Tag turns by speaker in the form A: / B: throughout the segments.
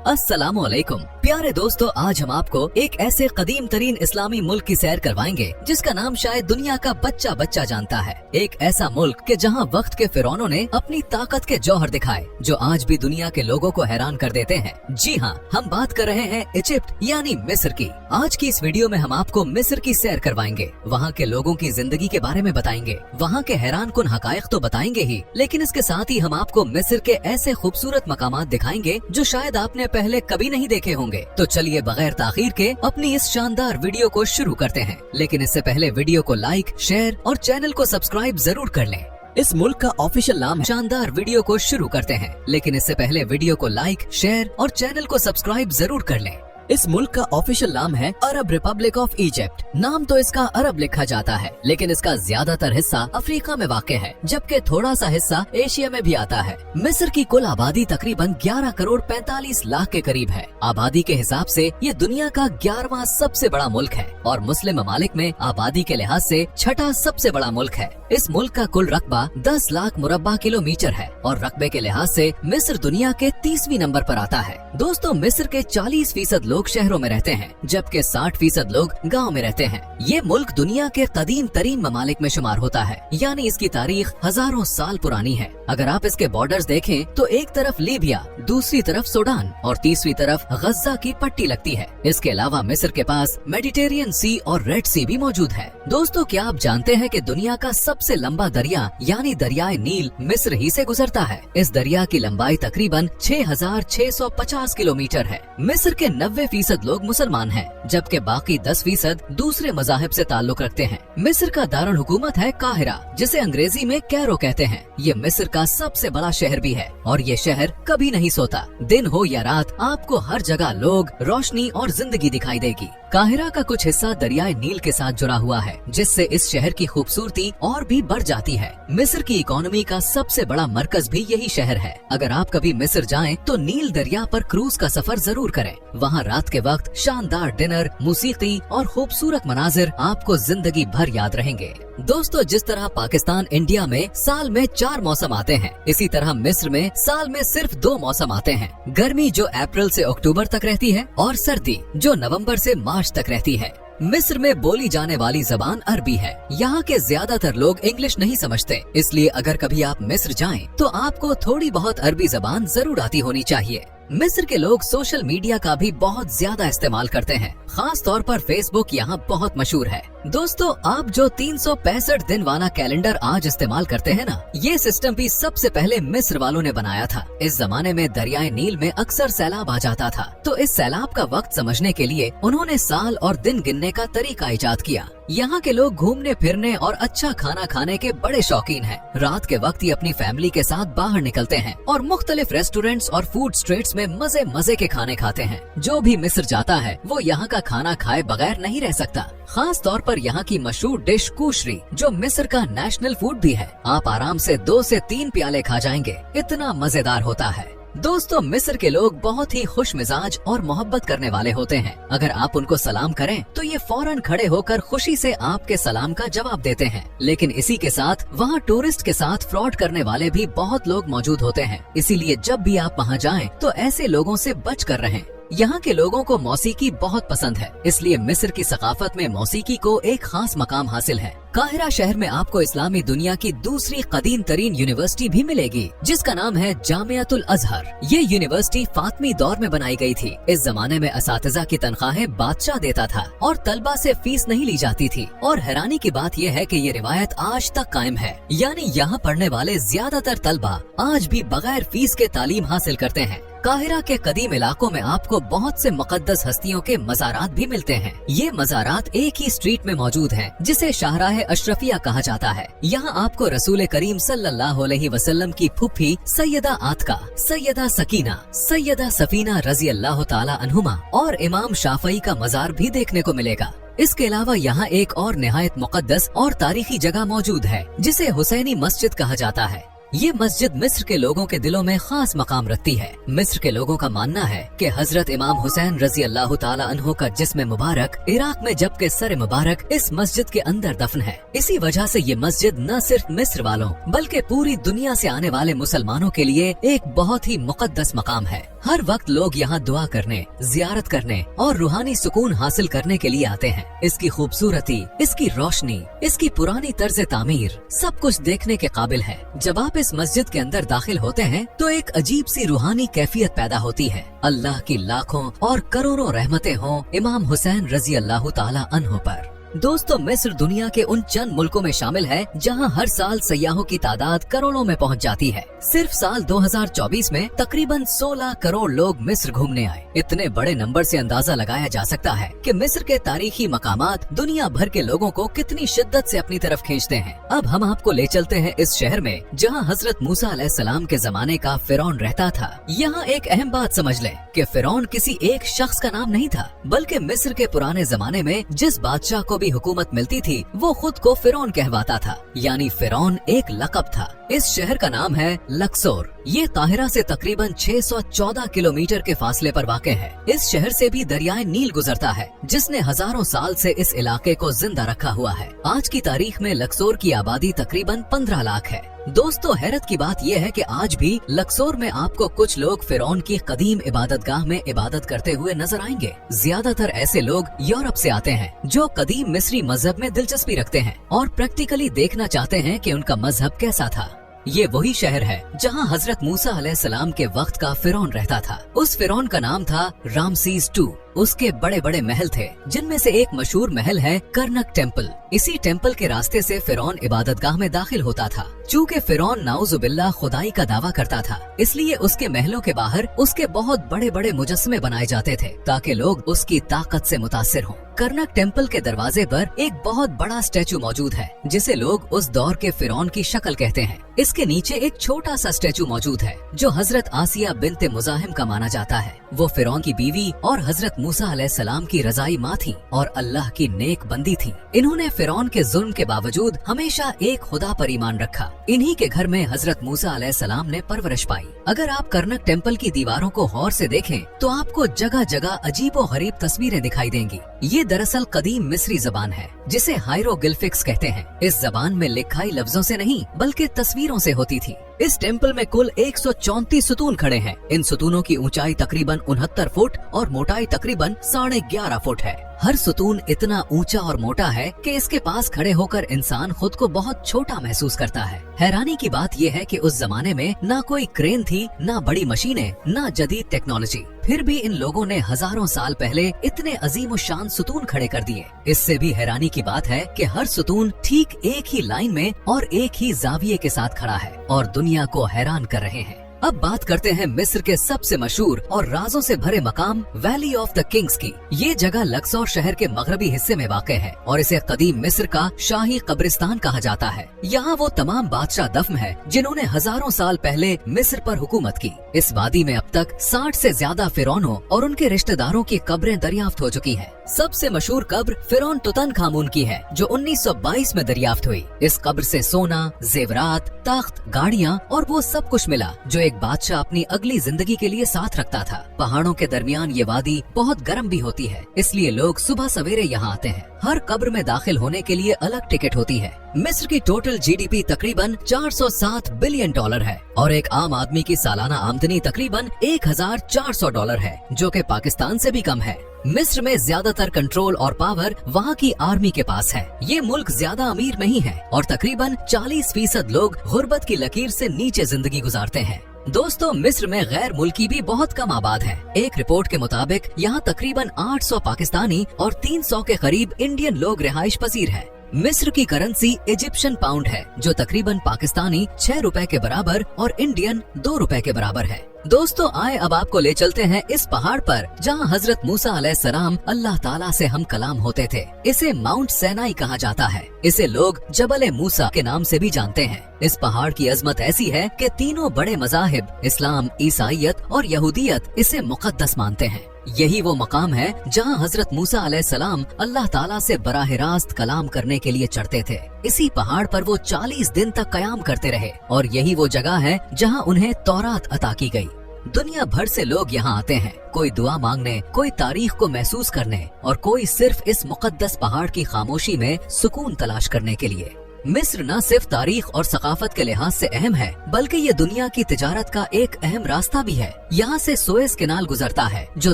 A: अस्सलाम वालेकुम प्यारे दोस्तों, आज हम आपको एक ऐसे कदीम तरीन इस्लामी मुल्क की सैर करवाएंगे जिसका नाम शायद दुनिया का बच्चा बच्चा जानता है। एक ऐसा मुल्क के जहां वक्त के फिरौनों ने अपनी ताकत के जौहर दिखाए जो आज भी दुनिया के लोगों को हैरान कर देते हैं। जी हाँ, हम बात कर रहे हैं इजिप्ट यानी मिस्र की। आज की इस वीडियो में हम आपको मिस्र की सैर करवाएंगे, वहाँ के लोगों की जिंदगी के बारे में बताएंगे, वहाँ के हैरान कुन हकायक तो बताएंगे ही, लेकिन इसके साथ ही हम आपको मिस्र के ऐसे खूबसूरत मकामात दिखाएंगे जो शायद आपने पहले कभी नहीं देखे होंगे। तो चलिए बगैर ताखीर के अपनी इस शानदार वीडियो को शुरू करते हैं, लेकिन इससे पहले वीडियो को लाइक, शेयर और चैनल को सब्सक्राइब जरूर कर लें। इस मुल्क का ऑफिशियल नाम है। शानदार वीडियो को शुरू करते हैं, लेकिन इससे पहले वीडियो को लाइक, शेयर और चैनल को सब्सक्राइब जरूर कर लें। इस मुल्क का ऑफिशियल नाम है अरब रिपब्लिक ऑफ इजिप्ट। नाम तो इसका अरब लिखा जाता है, लेकिन इसका ज्यादातर हिस्सा अफ्रीका में वाक़ है, जबकि थोड़ा सा हिस्सा एशिया में भी आता है। मिस्र की कुल आबादी तकरीबन 11 करोड़ 45 लाख के करीब है। आबादी के हिसाब से ये दुनिया का 11वां सबसे बड़ा मुल्क है और मुस्लिम ममालिक में आबादी के लिहाज से छठा सबसे बड़ा मुल्क है। इस मुल्क का कुल रकबा 10 लाख मुरब्बा किलोमीटर है और रकबे के लिहाज से मिस्र दुनिया के 30वीं नंबर पर आता है। दोस्तों, मिस्र के 40% लोग शहरों में रहते हैं, जबकि 60% लोग गांव में रहते हैं। ये मुल्क दुनिया के कदीम तरीन ममालिक में शुमार होता है, यानी इसकी तारीख हजारों साल पुरानी है। अगर आप इसके बॉर्डर्स देखें तो एक तरफ लीबिया, दूसरी तरफ सूडान और तीसरी तरफ गज्जा की पट्टी लगती है। इसके अलावा मिस्र के पास मेडिटेरियन सी और रेड सी भी मौजूद है। दोस्तों, क्या आप जानते हैं कि दुनिया का सबसे लंबा दरिया यानी दरियाए नील मिस्र ही से गुजरता है। इस दरिया की लंबाई तकरीबन 6650 किलोमीटर है। मिस्र के 90% लोग मुसलमान हैं, जबकि बाकी 10% दूसरे मज़ाहिब से ताल्लुक रखते हैं। मिस्र का दारुल हुकूमत है काहिरा, जिसे अंग्रेजी में कैरो कहते हैं। ये मिस्र का सबसे बड़ा शहर भी है और ये शहर कभी नहीं सोता। दिन हो या रात, आपको हर जगह लोग, रोशनी और जिंदगी दिखाई देगी। काहिरा का कुछ हिस्सा दरियाए नील के साथ जुड़ा हुआ है, जिससे इस शहर की खूबसूरती और भी बढ़ जाती है। मिस्र की इकोनॉमी का सबसे बड़ा मरकज भी यही शहर है। अगर आप कभी मिस्र जाएं तो नील दरिया पर क्रूज का सफर जरूर करें। वहाँ रात के वक्त शानदार डिनर, मूसीकी और खूबसूरत मनाजिर आपको जिंदगी भर याद रहेंगे। दोस्तों, जिस तरह पाकिस्तान इंडिया में साल में 4 मौसम आते हैं, इसी तरह मिस्र में साल में सिर्फ 2 मौसम आते हैं। गर्मी जो अप्रैल से अक्टूबर तक रहती है और सर्दी जो नवंबर से मार्च तक रहती है। मिस्र में बोली जाने वाली जबान अरबी है। यहाँ के ज्यादातर लोग इंग्लिश नहीं समझते, इसलिए अगर कभी आप मिस्र जाएं तो आपको थोड़ी बहुत अरबी जबान जरूर आती होनी चाहिए। मिस्र के लोग सोशल मीडिया का भी बहुत ज्यादा इस्तेमाल करते हैं, खास तौर पर फेसबुक यहाँ बहुत मशहूर है। दोस्तों, आप जो 365 दिन वाला कैलेंडर आज इस्तेमाल करते हैं ना, ये सिस्टम भी सबसे पहले मिस्र वालों ने बनाया था। इस जमाने में दरियाए नील में अक्सर सैलाब आ जाता था, तो इस सैलाब का वक्त समझने के लिए उन्होंने साल और दिन गिनने का तरीका इजाद किया। यहाँ के लोग घूमने फिरने और अच्छा खाना खाने के बड़े शौकीन हैं। रात के वक्त ये अपनी फैमिली के साथ बाहर निकलते हैं और मुख्तलिफ रेस्टोरेंट्स और फूड स्ट्रीट्स में मजे मजे के खाने खाते हैं। जो भी मिस्र जाता है वो यहाँ का खाना खाए बगैर नहीं रह सकता। खास तौर पर यहाँ की मशहूर डिश कुशरी, जो मिस्र का नेशनल फूड भी है। आप आराम से 2 से 3 प्याले खा जाएंगे, इतना मजेदार होता है। दोस्तों, मिस्र के लोग बहुत ही खुश मिजाज और मोहब्बत करने वाले होते हैं। अगर आप उनको सलाम करें तो ये फौरन खड़े होकर खुशी से आपके सलाम का जवाब देते हैं। लेकिन इसी के साथ वहाँ टूरिस्ट के साथ फ्रॉड करने वाले भी बहुत लोग मौजूद होते हैं, इसीलिए जब भी आप वहाँ जाएं तो ऐसे लोगों से बच कर रहें। यहाँ के लोगों को मौसीकी बहुत पसंद है, इसलिए मिस्र की सकाफत में मौसीकी को एक खास मकाम हासिल है। काहिरा शहर में आपको इस्लामी दुनिया की दूसरी कदीम तरीन यूनिवर्सिटी भी मिलेगी, जिसका नाम है जामियातुल अजहर। ये यूनिवर्सिटी फातमी दौर में बनाई गई थी। इस जमाने में असातिज़ा की तनख्वाहें बादशाह देता था और तलबा से फीस नहीं ली जाती थी। और हैरानी की बात यह है कि ये रिवायत आज तक कायम है, यानी यहाँ पढ़ने वाले ज्यादातर तलबा आज भी बगैर फीस के तालीम हासिल करते हैं। काहिरा के कदीम इलाकों में आपको बहुत से मुकद्दस हस्तियों के मज़ारात भी मिलते हैं। ये मज़ारात एक ही स्ट्रीट में मौजूद हैं, जिसे शाहराह अशरफिया कहा जाता है। यहाँ आपको रसूल करीम सल्लल्लाहु अलैहि वसल्लम की फुफ्फी सैयदा आतका, सैयदा सकीना, सैयदा सफीना रजी अल्लाह ताला अन्हुमा और इमाम शाफई का मज़ार भी देखने को मिलेगा। इसके अलावा यहाँ एक और निहायत मुकद्दस और तारीखी जगह मौजूद है, जिसे हुसैनी मस्जिद कहा जाता है। ये मस्जिद मिस्र के लोगों के दिलों में खास मकाम रखती है। मिस्र के लोगों का मानना है कि हजरत इमाम हुसैन रजी अल्लाह ताला अन्हो का जिस्म मुबारक इराक में, जबकि सर मुबारक इस मस्जिद के अंदर दफन है। इसी वजह से ये मस्जिद न सिर्फ मिस्र वालों बल्कि पूरी दुनिया से आने वाले मुसलमानों के लिए एक बहुत ही मुकद्दस मकाम है। हर वक्त लोग यहाँ दुआ करने, जियारत करने और रूहानी सुकून हासिल करने के लिए आते हैं। इसकी खूबसूरती, इसकी रोशनी, इसकी पुरानी तर्ज तामीर सब कुछ देखने के काबिल है। जब आप इस मस्जिद के अंदर दाखिल होते हैं तो एक अजीब सी रूहानी कैफियत पैदा होती है। अल्लाह की लाखों और करोड़ों रहमतें हों इमाम हुसैन रजी अल्लाह ताला अन्हु पर। दोस्तों, मिस्र दुनिया के उन चंद मुल्कों में शामिल है जहां हर साल सयाहों की तादाद करोड़ों में पहुंच जाती है। सिर्फ साल 2024 में तकरीबन 16 करोड़ लोग मिस्र घूमने आए। इतने बड़े नंबर से अंदाजा लगाया जा सकता है कि मिस्र के तारीखी मकामात दुनिया भर के लोगों को कितनी शिद्दत से अपनी तरफ खींचते हैं। अब हम आपको ले चलते हैं इस शहर में जहाँ हजरत मूसा अलैहिस्सलाम के जमाने का फिरौन रहता था। यहाँ एक अहम बात समझ लें कि फिरौन किसी एक शख्स का नाम नहीं था, बल्कि मिस्र के पुराने जमाने में जिस बादशाह को हुकूमत मिलती थी वो खुद को फिरौन कहवाता था, यानी फिरौन एक लक़ब था। इस शहर का नाम है लक्सोर। ये काहिरा से तकरीबन 614 किलोमीटर के फासले पर वाक़ है। इस शहर से भी दरियाए नील गुजरता है जिसने हजारों साल से इस इलाके को जिंदा रखा हुआ है। आज की तारीख में लक्सोर की आबादी तकरीबन 15 लाख है। दोस्तों, हैरत की बात यह है कि आज भी लक्सोर में आपको कुछ लोग फिरौन की कदीम इबादतगाह में इबादत करते हुए नजर आएंगे। ज्यादातर ऐसे लोग यूरोप से आते हैं जो कदीम मिस्री मजहब में दिलचस्पी रखते हैं और प्रैक्टिकली देखना चाहते हैं कि उनका मजहब कैसा था। ये वही शहर है जहाँ हजरत मूसा अलैहिस्सलाम के वक्त का फिरौन रहता था। उस फिरौन का नाम था रामसीस II। उसके बड़े बड़े महल थे जिनमें से एक मशहूर महल है करनक टेम्पल। इसी टेम्पल के रास्ते से फिरौन इबादतगाह में दाखिल होता था। चूँकि फिरौन नाउजुबिल्लाह खुदाई का दावा करता था, इसलिए उसके महलों के बाहर उसके बहुत बड़े बड़े मुजस्समे बनाए जाते थे ताकि लोग उसकी ताकत से मुतासिर हों। करनक टेम्पल के दरवाजे पर एक बहुत बड़ा स्टैचू मौजूद है जिसे लोग उस दौर के फिरौन की शक्ल कहते हैं। इसके नीचे एक छोटा सा स्टैचू मौजूद है जो हजरत आसिया बिन्ते मुजाहिम का माना जाता है। वो फिरौन की बीवी और हजरत मूसा अलैहिस्सलाम की रजाई माँ थी और अल्लाह की नेक बंदी थी। इन्होंने फिरौन के जुल्म के बावजूद हमेशा एक खुदा पर ईमान रखा। इन्हीं के घर में हजरत मूसा अलैहिस्सलाम ने परवरिश पाई। अगर आप करनक टेम्पल की दीवारों को गौर से देखें तो आपको जगह जगह अजीबो गरीब तस्वीरें दिखाई देंगी। ये दरअसल कदीम मिस्री जबान है जिसे हायरोग्लिफिक्स कहते हैं। इस जबान में लिखाई लफ्जों से नहीं बल्कि तस्वीरों से होती थी। इस टेम्पल में कुल 134 सुतून खड़े हैं। इन सुतूनों की ऊंचाई तकरीबन 69 फुट और मोटाई तकरीबन 11.5 फुट है। हर सुतून इतना ऊंचा और मोटा है कि इसके पास खड़े होकर इंसान खुद को बहुत छोटा महसूस करता है। हैरानी की बात यह है कि उस जमाने में ना कोई क्रेन थी, ना बड़ी मशीनें, ना जदीद टेक्नोलॉजी। फिर भी इन लोगों ने हजारों साल पहले इतने अजीम शान सुतून खड़े कर दिए। इससे भी हैरानी की बात है कि हर सुतून ठीक एक ही लाइन में और एक ही जाविये के साथ खड़ा है और दुनिया को हैरान कर रहे हैं। अब बात करते हैं मिस्र के सबसे मशहूर और राजों से भरे मकाम वैली ऑफ द किंग्स की। ये जगह लक्सौर शहर के मगरबी हिस्से में वाक़ है और इसे कदीम मिस्र का शाही कब्रिस्तान कहा जाता है। यहाँ वो तमाम बादशाह दफन है जिन्होंने हजारों साल पहले मिस्र पर हुकूमत की। इस वादी में अब तक 60 से ज्यादा फिरौनों और उनके रिश्तेदारों की कब्रें दरियाफ्त हो चुकी हैं। सबसे मशहूर कब्र फिरौन तुतनखामुन की है जो 1922 में दरियाफ्त हुई। इस कब्र से सोना, जेवरात, तख्त, गाड़ियाँ और वो सब कुछ मिला जो एक बादशाह अपनी अगली जिंदगी के लिए साथ रखता था। पहाड़ों के दरमियान ये वादी बहुत गर्म भी होती है, इसलिए लोग सुबह सवेरे यहाँ आते हैं। हर कब्र में दाखिल होने के लिए अलग टिकट होती है। मिस्र की टोटल GDP तकरीबन $407 बिलियन है और एक आम आदमी की सालाना आमदनी तकरीबन $1400 है, जो कि पाकिस्तान से भी कम है। मिस्र में ज्यादातर कंट्रोल और पावर वहाँ की आर्मी के पास है। ये मुल्क ज्यादा अमीर नहीं है और तकरीबन 40% लोग गुर्बत की लकीर से नीचे जिंदगी गुजारते हैं। दोस्तों, मिस्र में गैर मुल्की भी बहुत कम आबाद हैं। एक रिपोर्ट के मुताबिक यहाँ तकरीबन 800 पाकिस्तानी और 300 के करीब इंडियन लोग रिहाइश पसीर हैं। मिस्र की करेंसी इजिप्शियन पाउंड है जो तकरीबन पाकिस्तानी 6 रुपए के बराबर और इंडियन 2 रुपए के बराबर है। दोस्तों, आए अब आपको ले चलते हैं इस पहाड़ पर जहां हजरत मूसा अलैहिस्सलाम अल्लाह ताला से हम कलाम होते थे। इसे माउंट सैनाई कहा जाता है। इसे लोग जबल मूसा के नाम से भी जानते हैं। इस पहाड़ की अजमत ऐसी है कि तीनों बड़े मज़ाहिब इस्लाम, ईसाईयत और यहूदियत इसे मुक़द्दस मानते हैं। यही वो मकाम है जहां हजरत मूसा अलैहिस्सलाम अल्लाह ताला से बराह रास्त कलाम करने के लिए चढ़ते थे। इसी पहाड़ पर वो 40 दिन तक कयाम करते रहे और यही वो जगह है जहां उन्हें तौरात अता की गई। दुनिया भर से लोग यहाँ आते हैं, कोई दुआ मांगने, कोई तारीख को महसूस करने और कोई सिर्फ इस मुक़द्दस पहाड़ की खामोशी में सुकून तलाश करने के लिए। मिस्र न सिर्फ तारीख और सकाफत के लिहाज से अहम है, बल्कि ये दुनिया की तिजारत का एक अहम रास्ता भी है। यहाँ से सुएज कैनाल गुजरता है, जो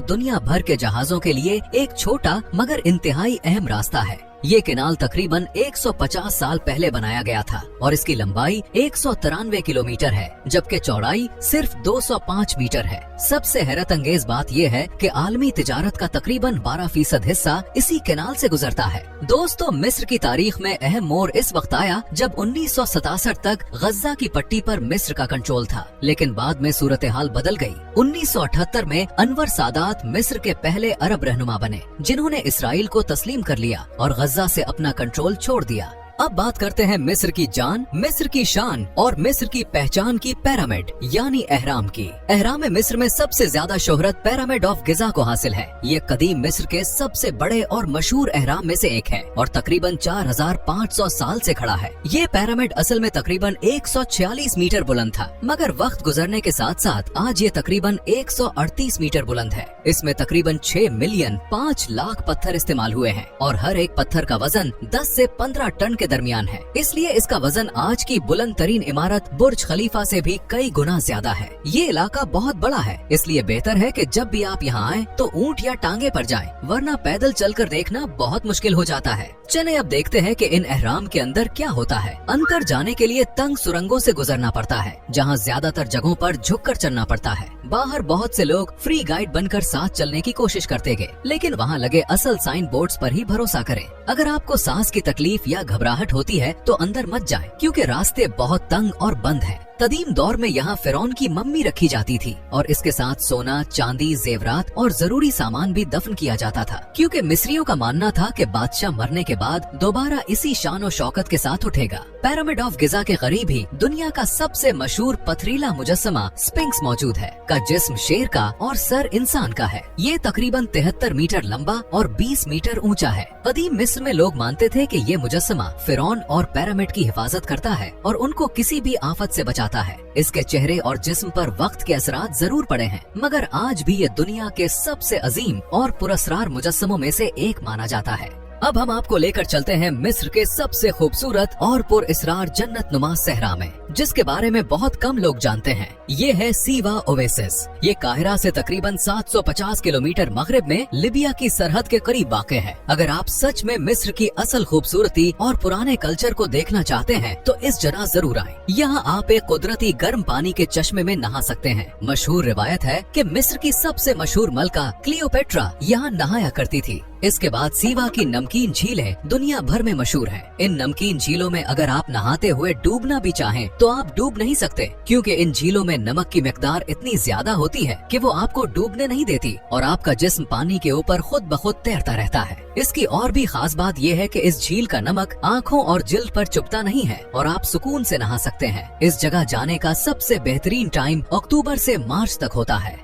A: दुनिया भर के जहाजों के लिए एक छोटा मगर इंतहाई अहम रास्ता है। ये कैनाल तकरीबन 150 साल पहले बनाया गया था और इसकी लंबाई 193 किलोमीटर है, जबकि चौड़ाई सिर्फ 205 मीटर है। सबसे हैरत अंगेज बात यह है कि आलमी तिजारत का तकरीबन 12% हिस्सा इसी कैनाल से गुजरता है। दोस्तों, मिस्र की तारीख में अहम मोड़ इस वक्त आया जब 1967 तक गज्जा की पट्टी पर मिस्र का कंट्रोल था, लेकिन बाद में सूरत हाल बदल गई। 1978 में अनवर सादात मिस्र के पहले अरब रहनुमा बने, जिन्होंने इसराइल को तस्लीम कर लिया और गज्जा से अपना कंट्रोल छोड़ दिया। अब बात करते हैं मिस्र की जान, मिस्र की शान और मिस्र की पहचान की पिरामिड यानी एहराम की। एहराम मिस्र में सबसे ज्यादा शोहरत पिरामिड ऑफ गिजा को हासिल है। ये कदीम मिस्र के सबसे बड़े और मशहूर एहराम में से एक है और तकरीबन 4500 साल से खड़ा है। ये पिरामिड असल में तकरीबन 146 मीटर बुलंद था, मगर वक्त गुजरने के साथ साथ आज ये तकरीबन 138 मीटर बुलंद है। इसमें तकरीबन 6 मिलियन 5 लाख पत्थर इस्तेमाल हुए हैं और हर एक पत्थर का वजन 10 से 15 टन के दरमियान है। इसलिए इसका वजन आज की बुलंद तरीन इमारत बुर्ज खलीफा से भी कई गुना ज्यादा है। ये इलाका बहुत बड़ा है, इसलिए बेहतर है कि जब भी आप यहाँ आए तो ऊंट या टांगे पर जाएं, वरना पैदल चलकर देखना बहुत मुश्किल हो जाता है। चले अब देखते हैं कि इन एहराम के अंदर क्या होता है। अंदर जाने के लिए तंग सुरंगों से गुजरना पड़ता है, जहाँ ज्यादातर जगहों पर झुककर चलना पड़ता है। बाहर बहुत से लोग फ्री गाइड बनकर साथ चलने की कोशिश करते गए, लेकिन वहाँ लगे असल साइन बोर्ड्स पर ही भरोसा करें। अगर आपको सांस की तकलीफ या घबराहट होती है तो अंदर मत जाएं, क्योंकि रास्ते बहुत तंग और बंद हैं। कदीम दौर में यहाँ फिरौन की मम्मी रखी जाती थी और इसके साथ सोना, चांदी, जेवरात और जरूरी सामान भी दफन किया जाता था, क्योंकि मिस्रियों का मानना था कि बादशाह मरने के बाद दोबारा इसी शान और शौकत के साथ उठेगा। पिरामिड ऑफ गिजा के करीब ही दुनिया का सबसे मशहूर पथरीला मुजस्समा स्फिंक्स मौजूद है। का जिस्म शेर का और सर इंसान का है। ये तकरीबन 73 मीटर लंबा और 20 मीटर ऊंचा है। कदीम मिस्र में लोग मानते थे कि ये मुजस्समा फिरौन और पिरामिड की हिफाजत करता है और उनको किसी भी आफत से बचाता है। इसके चेहरे और जिस्म पर वक्त के असरात जरूर पड़े हैं, मगर आज भी ये दुनिया के सबसे अजीम और पुरस्कार मुजस्समों में से एक माना जाता है। अब हम आपको लेकर चलते हैं मिस्र के सबसे खूबसूरत और पुरअसरार जन्नत नुमा सहरा में, जिसके बारे में बहुत कम लोग जानते हैं। ये है सीवा ओवेसिस। ये काहिरा से तकरीबन 750 किलोमीटर मगरिब में लिबिया की सरहद के करीब वाक़ है। अगर आप सच में मिस्र की असल खूबसूरती और पुराने कल्चर को देखना चाहते हैं तो इस जगह जरूर आएं। यहाँ आप एक कुदरती गर्म पानी के चश्मे में नहा सकते हैं। मशहूर रिवायत है कि मिस्र की सबसे मशहूर मलका क्लियोपेट्रा यहाँ नहाया करती थी। इसके बाद सीवा की नमकीन झीलें दुनिया भर में मशहूर हैं। इन नमकीन झीलों में अगर आप नहाते हुए डूबना भी चाहें तो आप डूब नहीं सकते, क्योंकि इन झीलों में नमक की मिकदार इतनी ज्यादा होती है कि वो आपको डूबने नहीं देती और आपका जिस्म पानी के ऊपर खुद ब खुद तैरता रहता है। इसकी और भी खास बात यह है कि इस झील का नमक आँखों और जिल्द पर चुभता नहीं है और आप सुकून से नहा सकते हैं। इस जगह जाने का सबसे बेहतरीन टाइम अक्टूबर से मार्च तक होता है।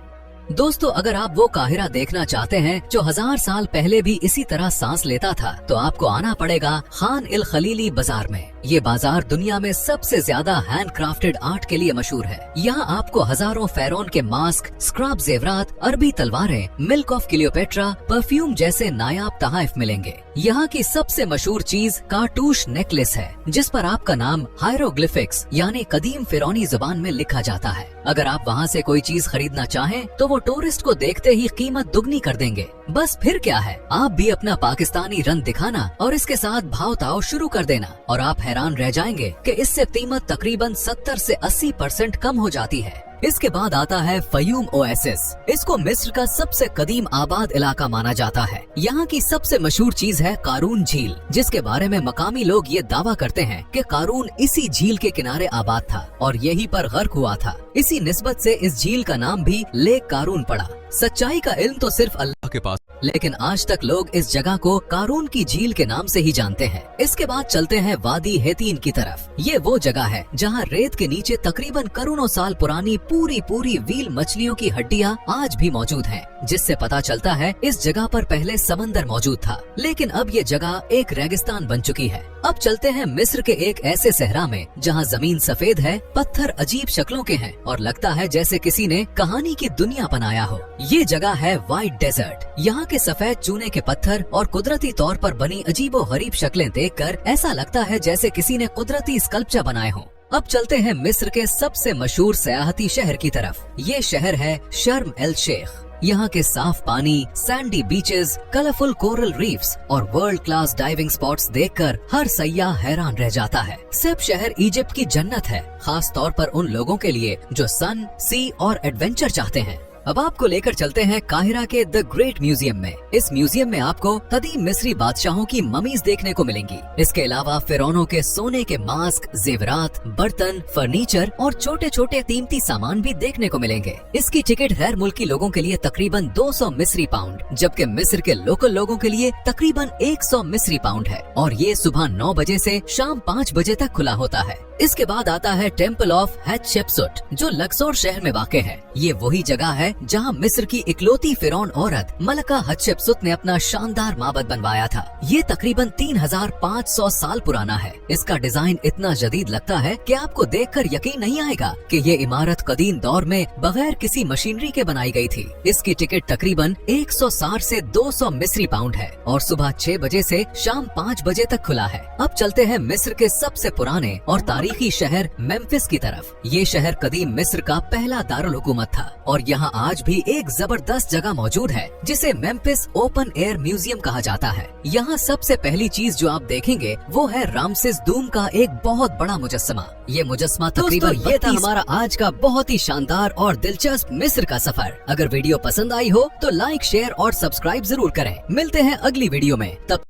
A: दोस्तों, अगर आप वो काहिरा देखना चाहते हैं जो 1000 साल पहले भी इसी तरह सांस लेता था, तो आपको आना पड़ेगा खान इल खलीली बाजार में। ये बाजार दुनिया में सबसे ज्यादा हैंड क्राफ्टेड आर्ट के लिए मशहूर है। यहाँ आपको हजारों फेरोन के मास्क, स्क्रब जेवरात, अरबी तलवारें, मिल्क ऑफ क्लियोपेट्रा, परफ्यूम जैसे नायाब तहाइफ मिलेंगे। यहाँ की सबसे मशहूर चीज कार्टूश नेकलेस है, जिस पर आपका नाम हायरोग्लिफिक्स यानी कदीम फिरौनी जुबान में लिखा जाता है। अगर आप वहाँ से कोई चीज खरीदना चाहें तो वो टूरिस्ट को देखते ही कीमत दुगनी कर देंगे। बस फिर क्या है, आप भी अपना पाकिस्तानी रंग दिखाना और इसके साथ भाव ताव शुरू कर देना और आप हैरान रह जाएंगे कि इससे कीमत तकरीबन 70 से 80% कम हो जाती है। इसके बाद आता है फयूम ओएसिस। इसको मिस्र का सबसे कदीम आबाद इलाका माना जाता है। यहाँ की सबसे मशहूर चीज है कारून झील, जिसके बारे में मकामी लोग ये दावा करते हैं कि कारून इसी झील के किनारे आबाद था और यहीं पर गर्क हुआ था। इसी निस्बत से इस झील का नाम भी लेक कारून पड़ा। सच्चाई का इल्म तो सिर्फ अल्लाह के पास, लेकिन आज तक लोग इस जगह को कारून की झील के नाम से ही जानते हैं। इसके बाद चलते हैं वादी हेतीन की तरफ। ये वो जगह है जहाँ रेत के नीचे तकरीबन करोड़ों साल पुरानी पूरी व्हील मछलियों की हड्डियाँ आज भी मौजूद हैं, जिससे पता चलता है इस जगह पर पहले समंदर मौजूद था, लेकिन अब ये जगह एक रेगिस्तान बन चुकी है। अब चलते हैं मिस्र के एक ऐसे सहरा में जहाँ जमीन सफेद है, पत्थर अजीब शक्लों के हैं और लगता है जैसे किसी ने कहानी की दुनिया बनाया हो। ये जगह है व्हाइट डेजर्ट। यहाँ के सफेद चूने के पत्थर और कुदरती तौर पर बनी अजीबो गरीब शक्लें देखकर ऐसा लगता है जैसे किसी ने कुदरती स्कल्पचर बनाए हों। अब चलते हैं मिस्र के सबसे मशहूर सयाहती शहर की तरफ। ये शहर है शर्म एल शेख। यहाँ के साफ पानी, Sandy beaches, colourful coral reefs और वर्ल्ड क्लास डाइविंग स्पॉट्स देखकर हर सयाह हैरान रह जाता है। सेब शहर इजिप्ट की जन्नत है, खास तौर पर उन लोगों के लिए जो सन, सी और एडवेंचर चाहते हैं। अब आपको लेकर चलते हैं काहिरा के द ग्रेट म्यूजियम में। इस म्यूजियम में आपको कदीम मिस्री बादशाहों की ममीज देखने को मिलेंगी। इसके अलावा फिरौनों के सोने के मास्क, जेवरात, बर्तन, फर्नीचर और छोटे छोटे कीमती सामान भी देखने को मिलेंगे। इसकी टिकट गैर मुल्की लोगों के लिए तकरीबन 200 मिस्री पाउंड, जबकि मिस्र के लोकल लोगों के लिए तकरीबन 100 मिस्री पाउंड है और ये सुबह 9 बजे से शाम 5 बजे तक खुला होता है। इसके बाद आता है टेम्पल ऑफ हेटशेप्सुट जो लक्सोर शहर में वाक़ है। ये वही जगह है जहाँ मिस्र की इकलौती फिरौन औरत मलका हटशेप्सुट ने अपना शानदार माबद बनवाया था। ये तकरीबन 3500 साल पुराना है। इसका डिजाइन इतना जदीद लगता है कि आपको देखकर यकीन नहीं आएगा कि ये इमारत कदीम दौर में बगैर किसी मशीनरी के बनाई गई थी। इसकी टिकट तकरीबन 160 से 200 मिस्री पाउंड है और सुबह 6 बजे से शाम 5 बजे तक खुला है। अब चलते हैं मिस्र के सबसे पुराने और तारीखी शहर मेम्फिस की तरफ। ये शहर कदीम मिस्र का पहला दारुल हुकूमत था और यहाँ आज भी एक जबरदस्त जगह मौजूद है जिसे मेम्फिस ओपन एयर म्यूजियम कहा जाता है। यहाँ सबसे पहली चीज जो आप देखेंगे वो है रामसेस दूम का एक बहुत बड़ा मुजस्समा। ये मुजस्समा तकरीबन ये था हमारा आज का बहुत ही शानदार और दिलचस्प मिस्र का सफर। अगर वीडियो पसंद आई हो तो लाइक, शेयर और सब्सक्राइब जरूर करें। मिलते हैं अगली वीडियो में, तब